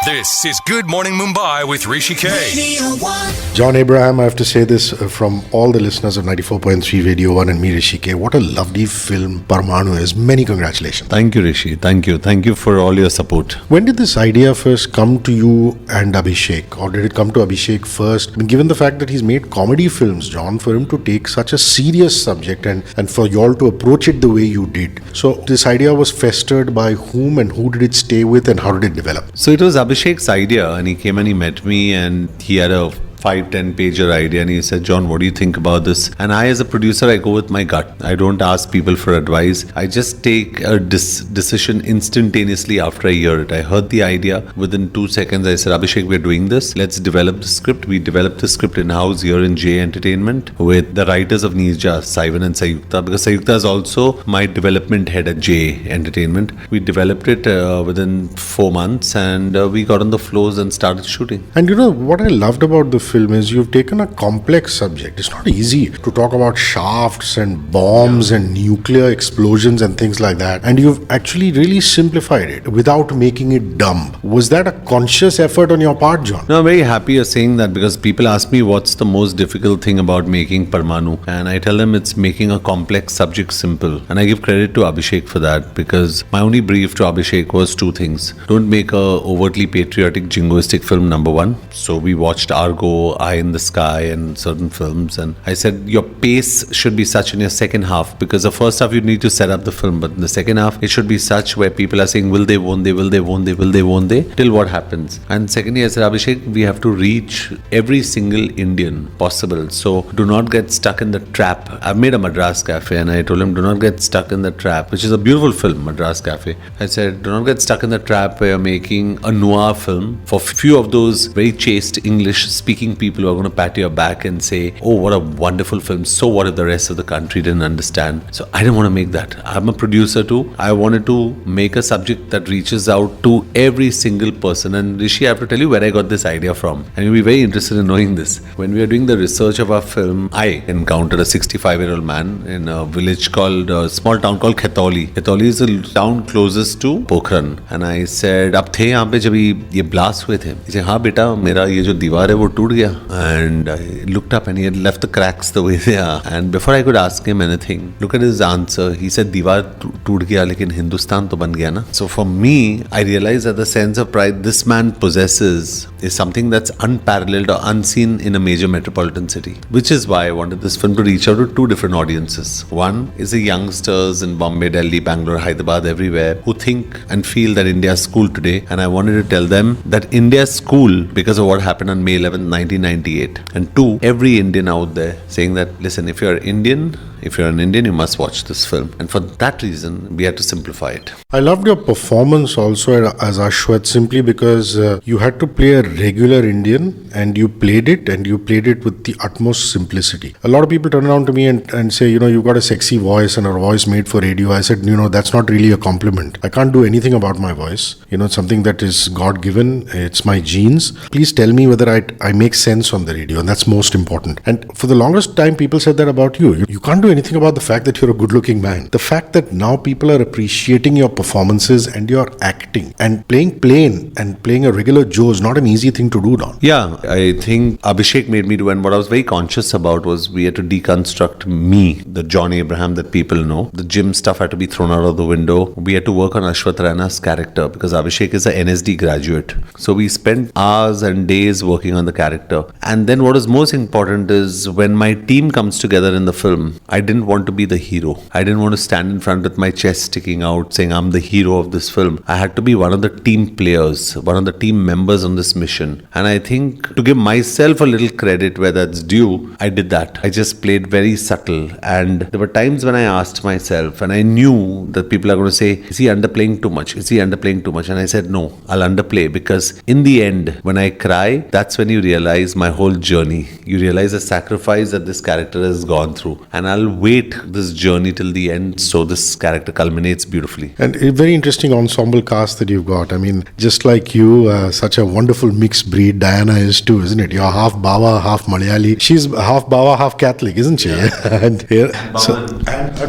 This is Good Morning Mumbai with Hrishikesh. John Abraham, I have to say this from all the listeners of 94.3 Radio 1 and me, Hrishikesh. What a lovely film Parmanu is. Many congratulations. Thank you, Hrishi. Thank you. Thank you for all your support. When did this idea first come to you and Abhishek? Or did it come to Abhishek first? I mean, given the fact that he's made comedy films, John, for him to take such a serious subject and for you all to approach it the way you did. So this idea was festered by whom and who did it stay with and how did it develop? So it was Abhishek's idea, and he came and he met me, and he had a 5-10 pager idea, and he said, John, what do you think about this? And I, as a producer, I go with my gut. I don't ask people for advice. I just take a decision instantaneously after I hear it. I heard the idea. Within 2 seconds, I said, Abhishek, we're doing this. Let's develop the script. We developed the script in-house here in J Entertainment with the writers of Neerja, Saivan and Sayukta, because Sayukta is also my development head at J Entertainment. We developed it within 4 months, and we got on the floors and started shooting. And you know, what I loved about the film is you've taken a complex subject. It's not easy to talk about shafts and bombs and nuclear explosions and things like that. And you've actually really simplified it without making it dumb. Was that a conscious effort on your part, John? No, I'm very happy you're saying that, because people ask me what's the most difficult thing about making Parmanu. And I tell them it's making a complex subject simple. And I give credit to Abhishek for that, because my only brief to Abhishek was 2 things. Don't make a overtly patriotic jingoistic film, number 1. So we watched Argo, Eye in the Sky and certain films, and I said your pace should be such in your second half, because the first half you need to set up the film, but in the second half it should be such where people are saying will they, won't they, will they, won't they, will they, won't they, till what happens. And secondly, I said, Abhishek, we have to reach every single Indian possible, so do not get stuck in the trap. I've made a Madras Cafe, and I told him, do not get stuck in the trap, which is a beautiful film, Madras Cafe. I said, do not get stuck in the trap where you're making a noir film for few of those very chaste English speaking people who are going to pat your back and say, oh, what a wonderful film. So what if the rest of the country didn't understand? So I didn't want to make that. I'm a producer too. I wanted to make a subject that reaches out to every single person. And Hrishi, I have to tell you where I got this idea from. And you'll be very interested in knowing this. When we were doing the research of our film, I encountered a 65-year-old man in a village called, a small town called Khetoli. Khetoli is the town closest to Pokhran. And I said, ab the yahan pe jab ye blast hue the? He said, हाँ बेटा, मेरा ये जो दीवार है वो टूट गया. And I looked up and he had left the cracks the way they are. And before I could ask him anything, look at his answer. He said, दीवार टूट गया लेकिन हिंदुस्तान तो बन गया ना. So for me, I realized that the sense of pride this man possesses is something that's unparalleled or unseen in a major metropolitan city. Which is why I wanted this film to reach out to 2 different audiences. One is the youngsters in Bombay, Delhi, Bangalore, Hyderabad, everywhere, who think and feel that India is cool today. And I wanted to tell them that India is cool because of what happened on May 11th, 1998. And 2, every Indian out there saying that, listen, if you're Indian, you must watch this film. And for that reason, we had to simplify it. I loved your performance also as Ashwath, simply because you had to play a regular Indian and you played it with the utmost simplicity. A lot of people turn around to me and say, you know, you've got a sexy voice and a voice made for radio. I said, you know, that's not really a compliment. I can't do anything about my voice. You know, it's something that is God-given. It's my genes. Please tell me whether I make sense on the radio, and that's most important. And for the longest time, people said that about you. You can't do anything about the fact that you're a good-looking man. The fact that now people are appreciating your performances and your acting, and playing plain and playing a regular Joe is not an easy thing to do, Don. Yeah, I think Abhishek made me do, and what I was very conscious about was we had to deconstruct me, the John Abraham that people know. The gym stuff had to be thrown out of the window. We had to work on Ashwath Rana's character because Abhishek is an NSD graduate. So we spent hours and days working on the character. And then what is most important is when my team comes together in the film, I didn't want to be the hero. I didn't want to stand in front with my chest sticking out saying I'm the hero of this film. I had to be one of the team players, one of the team members on this mission. And I think to give myself a little credit where that's due, I did that. I just played very subtle. And there were times when I asked myself, and I knew that people are going to say, is he underplaying too much? Is he underplaying too much? And I said, no, I'll underplay, because in the end, when I cry, that's when you realize my whole journey. You realize the sacrifice that this character has gone through. And I'll wait this journey till the end so this character culminates beautifully. And a very interesting ensemble cast that you've got. I mean, just like you, such a wonderful mixed breed Diana is too, isn't it? You're half Bawa, half Malayali. She's half Bawa, half Catholic, isn't she? Yeah. And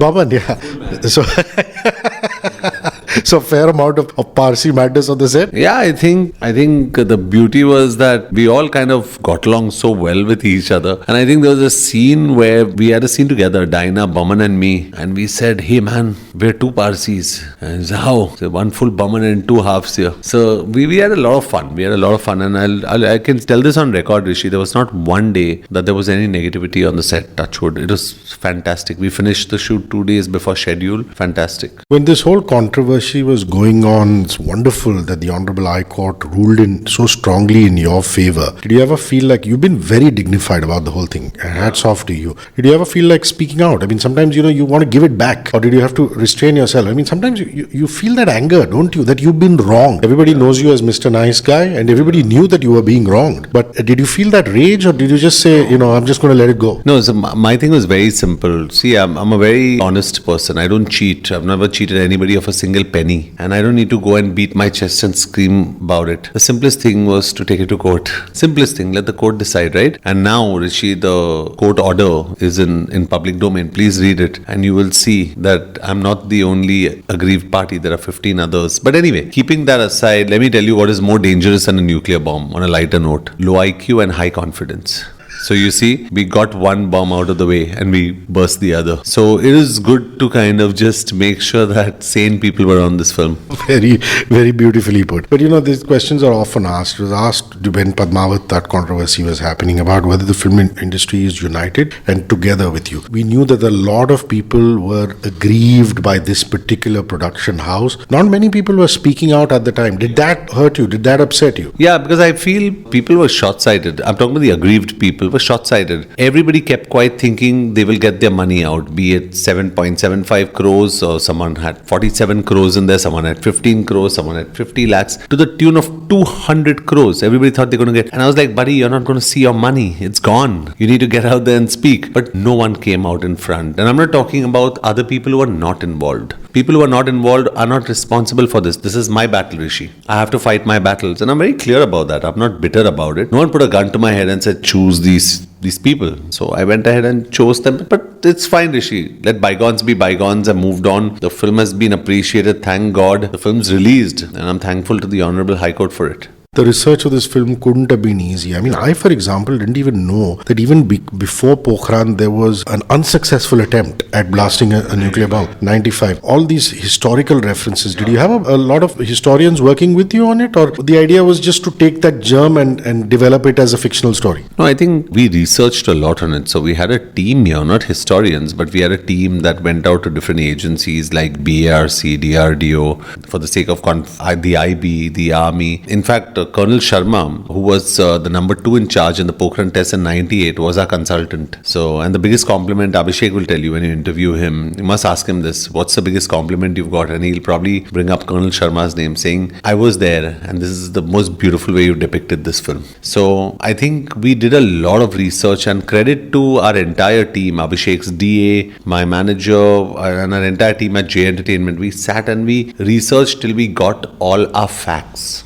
Baban, yeah. So So fair amount of Parsi madness on the set. Yeah, I think the beauty was that we all kind of got along so well with each other. And I think there was a scene where we had a scene together, Dinah, Baman and me, and we said, hey man, we're two Parsis. And he said, how? So one full Baman and two halves here. So we had a lot of fun. And I can tell this on record, Hrishi. There was not one day that there was any negativity on the set, touchwood. It was fantastic. We finished the shoot 2 days before schedule. Fantastic. When this whole controversy was going on, it's wonderful that the Honorable High Court ruled in so strongly in your favor. Did you ever feel like you've been very dignified about the whole thing? And hats off to you. Did you ever feel like speaking out? I mean, sometimes, you want to give it back. Or did you have to restrain yourself? I mean, sometimes you feel that anger, don't you? That you've been wronged. Everybody knows you as Mr. Nice Guy and everybody knew that you were being wronged. But did you feel that rage or did you just say, I'm just going to let it go? No, so my thing was very simple. See, I'm a very honest person. I don't cheat. I've never cheated anybody of a single penny. And I don't need to go and beat my chest and scream about it. The simplest thing was to take it to court. Simplest thing, let the court decide, right? And now, Hrishi, the court order is in public domain. Please read it and you will see that I'm not the only aggrieved party. There are 15 others. But anyway, keeping that aside, let me tell you what is more dangerous than a nuclear bomb on a lighter note. Low IQ and high confidence. So you see, we got one bomb out of the way and we burst the other. So it is good to kind of just make sure that sane people were on this film. Very, very beautifully put. But these questions are often asked. It was asked when Padmavat, that controversy was happening about whether the film industry is united and together with you. We knew that a lot of people were aggrieved by this particular production house. Not many people were speaking out at the time. Did that hurt you? Did that upset you? Yeah, because I feel people were short-sighted. I'm talking about the aggrieved people. Were short-sighted. Everybody kept quiet thinking they will get their money out, be it 7.75 crores or someone had 47 crores in there, someone had 15 crores, someone had 50 lakhs to the tune of 200 crores. Everybody thought they're going to get. And I was like, buddy, you're not going to see your money. It's gone. You need to get out there and speak. But no one came out in front. And I'm not talking about other people who are not involved. People who are not involved are not responsible for this. This is my battle, Hrishi. I have to fight my battles. And I'm very clear about that. I'm not bitter about it. No one put a gun to my head and said, choose these people. So I went ahead and chose them. But it's fine, Hrishi. Let bygones be bygones. I moved on. The film has been appreciated. Thank God. The film's released. And I'm thankful to the Honorable High Court for it. The research of this film couldn't have been easy. I mean, I, for example, didn't even know that even before Pokhran, there was an unsuccessful attempt at blasting a nuclear bomb. 95. All these historical references. Did you have a lot of historians working with you on it? Or the idea was just to take that germ and develop it as a fictional story? No, I think we researched a lot on it. So we had a team here, not historians, but we had a team that went out to different agencies like BARC, DRDO, for the sake of the IB, the Army. In fact, Colonel Sharma, who was the number 2 in charge in the Pokhran test in 98, was our consultant. So, and the biggest compliment, Abhishek will tell you when you interview him, you must ask him this, what's the biggest compliment you've got? And he'll probably bring up Colonel Sharma's name, saying, I was there and this is the most beautiful way you depicted this film. So, I think we did a lot of research, and credit to our entire team, Abhishek's DA, my manager, and our entire team at J Entertainment. We sat and we researched till we got all our facts.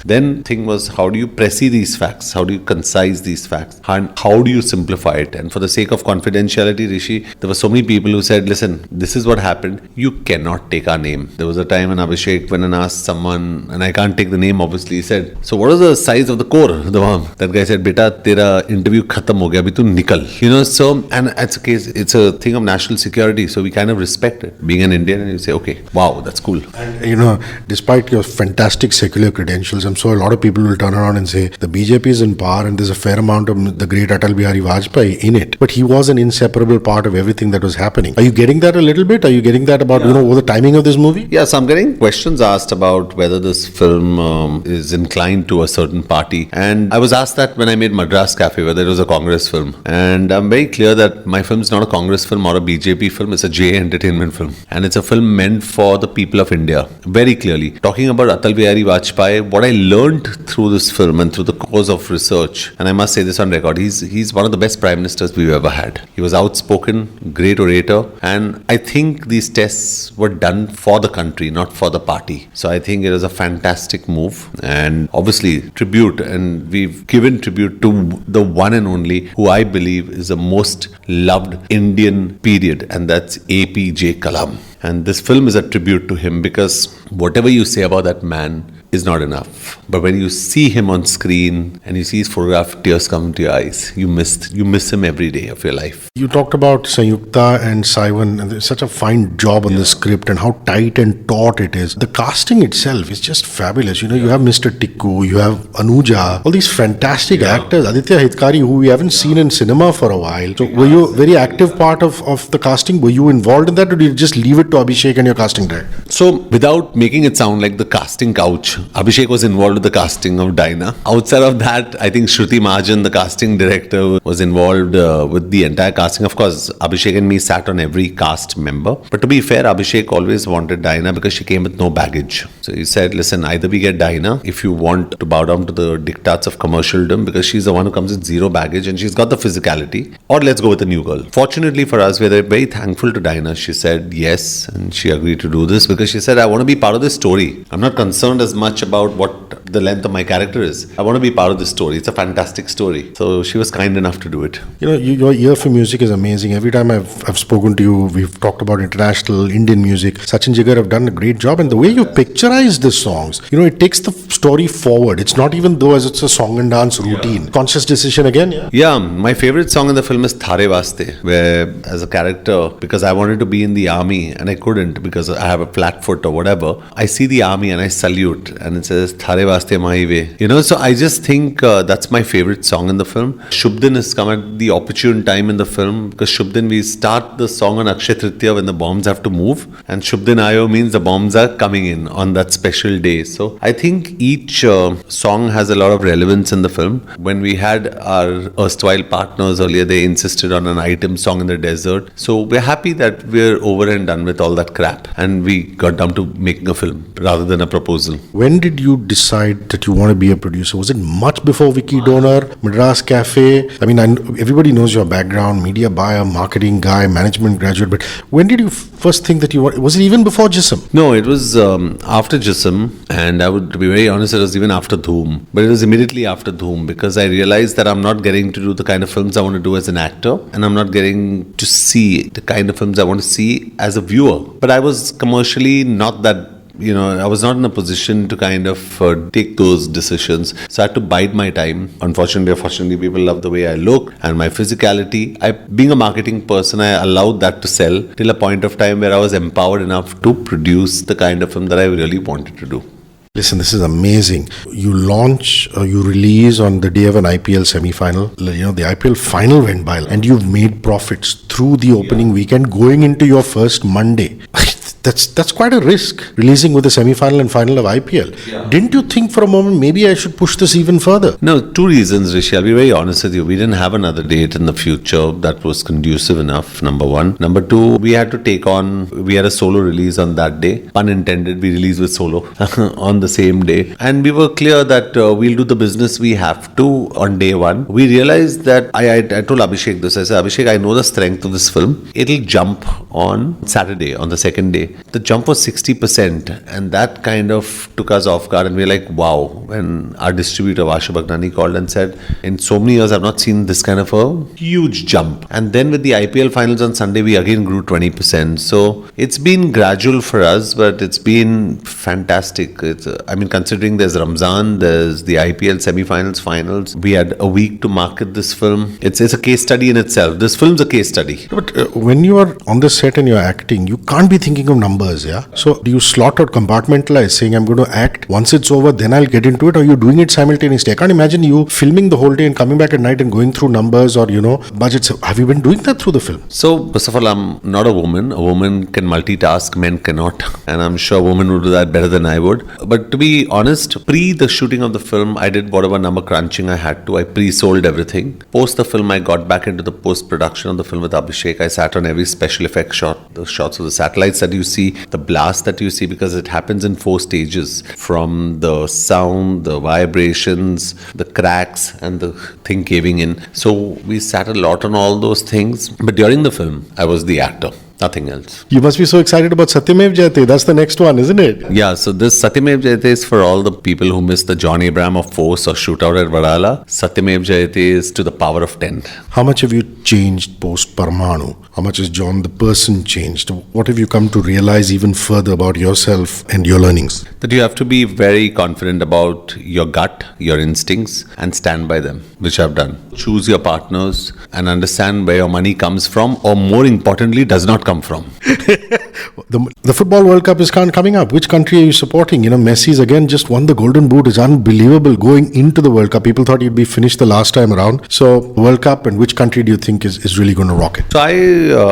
Then thing was, how do you précis these facts? How do you concise these facts? And how do you simplify it? And for the sake of confidentiality, Hrishi, there were so many people who said, listen, this is what happened. You cannot take our name. There was a time when Abhishek went and asked someone, and I can't take the name obviously, he said, so what is the size of the core, the worm? That guy said, beta, tera interview khatam ho gaya, abhi tu nikal. So, and it's a case, it's a thing of national security. So we kind of respect it. Being an Indian, and you say, okay, wow, that's cool. And despite your fantastic secular credentials, I'm sure a lot of people will turn around and say the BJP is in power and there's a fair amount of the great Atal Bihari Vajpayee in it, but he was an inseparable part of everything that was happening. Are you getting that a little bit? Are you getting that about over the timing of this movie? Yeah, so I'm getting questions asked about whether this film is inclined to a certain party, and I was asked that when I made Madras Cafe, whether it was a Congress film, and I'm very clear that my film is not a Congress film or a BJP film. It's a J Entertainment film, and it's a film meant for the people of India. Very clearly, talking about Atal Bihari Vajpayee, what I learned through this film and through the course of research, and I must say this on record, he's one of the best prime ministers we've ever had. He was outspoken, great orator, and I think these tests were done for the country, not for the party. So I think it was a fantastic move, and obviously tribute, and we've given tribute to the one and only who I believe is the most loved Indian period, and that's APJ Kalam. And this film is a tribute to him because whatever you say about that man is not enough. But when you see him on screen and you see his photograph, tears come to your eyes. You miss him every day of your life. You talked about Sanyukta and Saivan, and there's such a fine job on the script and how tight and taut it is. The casting itself is just fabulous. You know, you have Mr. Tikku, you have Anuja, all these fantastic actors. Aditya Hitkari, who we haven't seen in cinema for a while. So were you a very active part of the casting? Were you involved in that, or did you just leave it to Abhishek and your casting director? So without making it sound like the casting couch, Abhishek was involved with the casting of Dinah. Outside of that, I think Shruti Mahajan, the casting director, was involved with the entire casting. Of course, Abhishek and me sat on every cast member. But to be fair, Abhishek always wanted Dinah because she came with no baggage. So he said, listen, either we get Dinah if you want to bow down to the diktats of commercialdom, because she's the one who comes with zero baggage and she's got the physicality, or let's go with a new girl. Fortunately for us, we're very thankful to Dinah. She said yes, and she agreed to do this because she said, I want to be part of this story. I'm not concerned as much about what the length of my character is. I want to be part of this story. It's a fantastic story. So she was kind enough to do it. You know, your ear for music is amazing. Every time I've spoken to you, we've talked about international Indian music. Sachin Jigar have done a great job, and the way you picturize the songs, you know, it takes the story forward. It's not even though as it's a song and dance routine. Conscious decision again, yeah? Yeah, my favorite song in the film is Thare Vaste, where as a character, because I wanted to be in the army and I couldn't because I have a flat foot or whatever, I see the army and I salute, and it says Thare Vaste Mahi Ve. You know, so I just think that's my favorite song in the film. Shubh Din has come at the opportune time in the film, because Shubh Din, we start the song on Akshay Tritiya when the bombs have to move, and Shubh Din Aayo means the bombs are coming in on that special day. So I think each song has a lot of relevance in the film. When we had our erstwhile partners earlier, they insisted on an item song in the desert. So we're happy that we're over and done with all that crap, and we got down to making a film rather than a proposal. When did you decide that you want to be a producer? Was it much before Vicky Donor, Madras Cafe? I mean, everybody knows your background, media buyer, marketing guy, management graduate, but when did you first think that you were, was it even before Jism? No, it was after Jism, and I would, to be very honest, it was even after Dhoom. But it was immediately after Dhoom, because I realized that I'm not getting to do the kind of films I want to do as an actor, and I'm not getting to see the kind of films I want to see as a viewer. But I was commercially not that, I was not in a position to kind of take those decisions. So I had to bide my time. Unfortunately or fortunately, people love the way I look and my physicality. Being a marketing person, I allowed that to sell till a point of time where I was empowered enough to produce the kind of film that I really wanted to do. Listen, this is amazing. You release on the day of an IPL semi-final. You know, the IPL final went by and you've made profits through the opening weekend going into your first Monday. That's quite a risk, releasing with the semi-final and final of IPL. Yeah. Didn't you think for a moment, maybe I should push this even further? No, two reasons, Hrishi. I'll be very honest with you. We didn't have another date in the future that was conducive enough, number one. Number two, we had a solo release on that day. Pun intended, we released with solo on the same day. And we were clear that we'll do the business we have to on day one. We realized that, I told Abhishek this, I said, Abhishek, I know the strength of this film. It'll jump on Saturday, on the second day. The jump was 60%, and that kind of took us off guard, and we were like, wow. When our distributor Vashu Bhagnani called and said, in so many years I've not seen this kind of a huge jump. And then with the IPL finals on Sunday, we again grew 20%. So it's been gradual for us, but it's been fantastic. Considering there's Ramzan, there's the IPL semi-finals, finals, we had a week to market this film. It's a case study in itself. This film's a case study. But when you are on the set and you're acting, you can't be thinking of numbers, yeah? So do you slot out, compartmentalize, saying I'm going to act, once it's over then I'll get into it, or are you doing it simultaneously? I can't imagine you filming the whole day and coming back at night and going through numbers or budgets. Have you been doing that through the film? So first of all, I'm not a woman. A woman can multitask, men cannot, and I'm sure a woman would do that better than I would. But to be honest, pre the shooting of the film, I did whatever number crunching I had to. I pre-sold everything. Post the film, I got back into the post-production of the film with Abhishek. I sat on every special effect shot, the shots of the satellites that you see, the blast that you see, because it happens in 4 stages, from the sound, the vibrations, the cracks, and the thing caving in. So we sat a lot on all those things. But during the film, I was the actor. Nothing else. You must be so excited about Satyamev Jayate. That's the next one, isn't it? Yeah, so this Satyamev Jayate is for all the people who missed the John Abraham of Force or Shootout at Vadala. Satyamev Jayate is to the power of 10. How much have you changed post Parmanu? How much has John the person changed? What have you come to realize even further about yourself and your learnings? That you have to be very confident about your gut, your instincts, and stand by them, which I've done. Choose your partners and understand where your money comes from, or more importantly, does not come from. The Football World Cup is coming up. Which country are you supporting? Messi's again just won the Golden Boot. It's unbelievable going into the World Cup. People thought he'd be finished the last time around. So, World Cup, and which country do you think is really going to rock it? So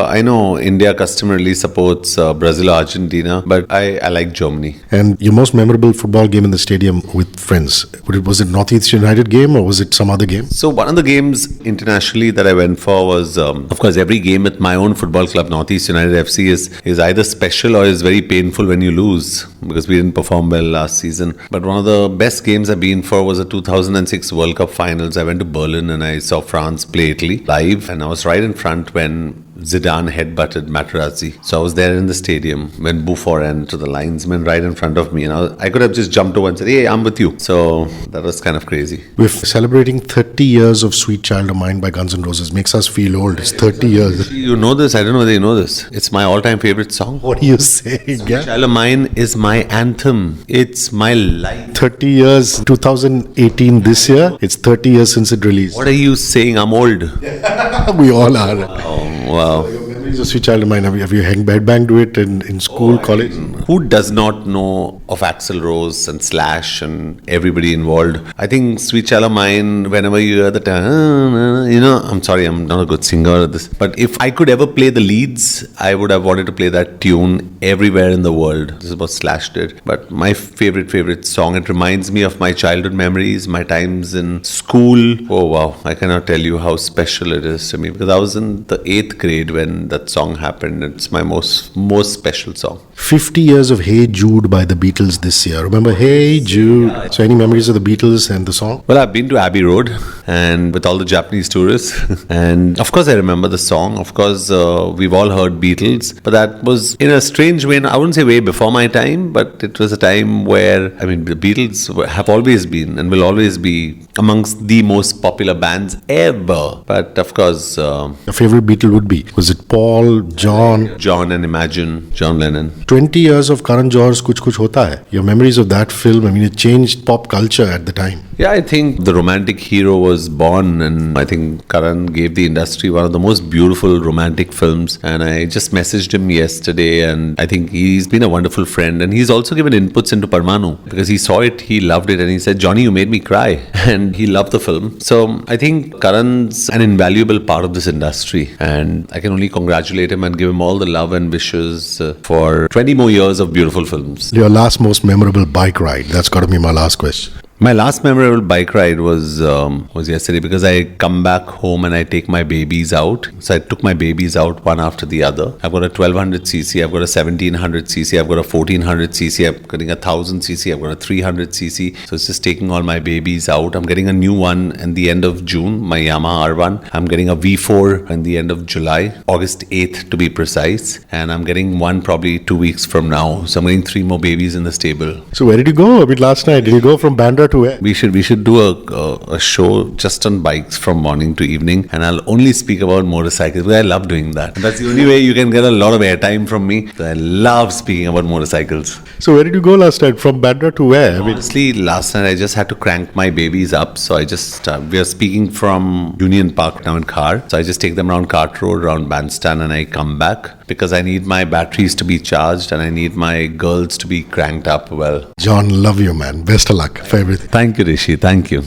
I know India customarily supports Brazil or Argentina, but I like Germany. And your most memorable football game in the stadium with friends? Was it Northeast United game or was it some other game? So one of the games internationally that I went for was, of course, every game with my own football club, Northeast United FC, is either special or is very painful when you lose, because we didn't perform well last season. But one of the best games I've been for was the 2006 World Cup finals. I went to Berlin and I saw France play Italy live, and I was right in front when Zidane headbutted Materazzi. So I was there in the stadium when Buffon ran to the linesman right in front of me, and I could have just jumped over and said, "Hey, I'm with you." So that was kind of crazy. We're celebrating 30 years of Sweet Child of Mine by Guns N' Roses. Makes us feel old. It's 30 years. You know this? I don't know whether you know this. It's my all-time favorite song. What are you saying? Yeah? Child of Mine is my anthem. It's my life. 30 years, 2018 this year. It's 30 years since it released. What are you saying? I'm old. We all are. Oh, wow. Your memories of Sweet Child of Mine, have you headbanged to it in school, college? Who does not know of Axl Rose and Slash and everybody involved? I think Sweet Child of Mine, whenever you hear the I'm sorry, I'm not a good singer at this, but if I could ever play the leads, I would have wanted to play that tune everywhere in the world. This is what Slash did. But my favorite song, it reminds me of my childhood memories, my times in school. Oh wow, I cannot tell you how special it is to me, because I was in the 8th grade when that song happened. It's my most special song. 50 years of Hey Jude by the Beatles this year. Remember Hey Jude? So any memories of the Beatles and the song? Well, I've been to Abbey Road and with all the Japanese tourists. And of course I remember the song. Of course we've all heard Beatles. But that was in a strange way, I wouldn't say way before my time, but it was a time where, the Beatles have always been and will always be amongst the most popular bands ever. But of course... Your favorite Beatle would be? Was it Paul, John? John and Imagine, John Lennon. 20 years of Karan Johar's Kuch Kuch Hota Hai. Your memories of that film, it changed pop culture at the time. Yeah, I think the romantic hero was born, and I think Karan gave the industry one of the most beautiful romantic films. And I just messaged him yesterday, and I think he's been a wonderful friend. And he's also given inputs into Parmanu, because he saw it, he loved it, and he said, "Johnny, you made me cry." And he loved the film. So I think Karan's an invaluable part of this industry, and I can only congratulate him and give him all the love and wishes for 20 more years of beautiful films. Your last most memorable bike ride? That's got to be my last question. My last memorable bike ride was yesterday, because I come back home and I take my babies out. So I took my babies out one after the other. I've got a 1200cc, I've got a 1700cc, I've got a 1400cc, I'm getting a 1000cc, I've got a 300cc. So it's just taking all my babies out. I'm getting a new one at the end of June, my Yamaha R1. I'm getting a V4 at the end of July, August 8th to be precise. And I'm getting one probably 2 weeks from now. So I'm getting 3 more babies in the stable. So where did you go? Last night, did you go from Bandra to where? We should do a show just on bikes from morning to evening, and I'll only speak about motorcycles, because I love doing that. That's the only way you can get a lot of airtime from me. So I love speaking about motorcycles. So where did you go last night? From Bandra to where? Honestly, last night I just had to crank my babies up. So I just, we are speaking from Union Park now in car. So I just take them around Cart Road, around Bandstand, and I come back, because I need my batteries to be charged and I need my girls to be cranked up well. John, love you, man. Best of luck for everything. Thank you, Hrishi. Thank you.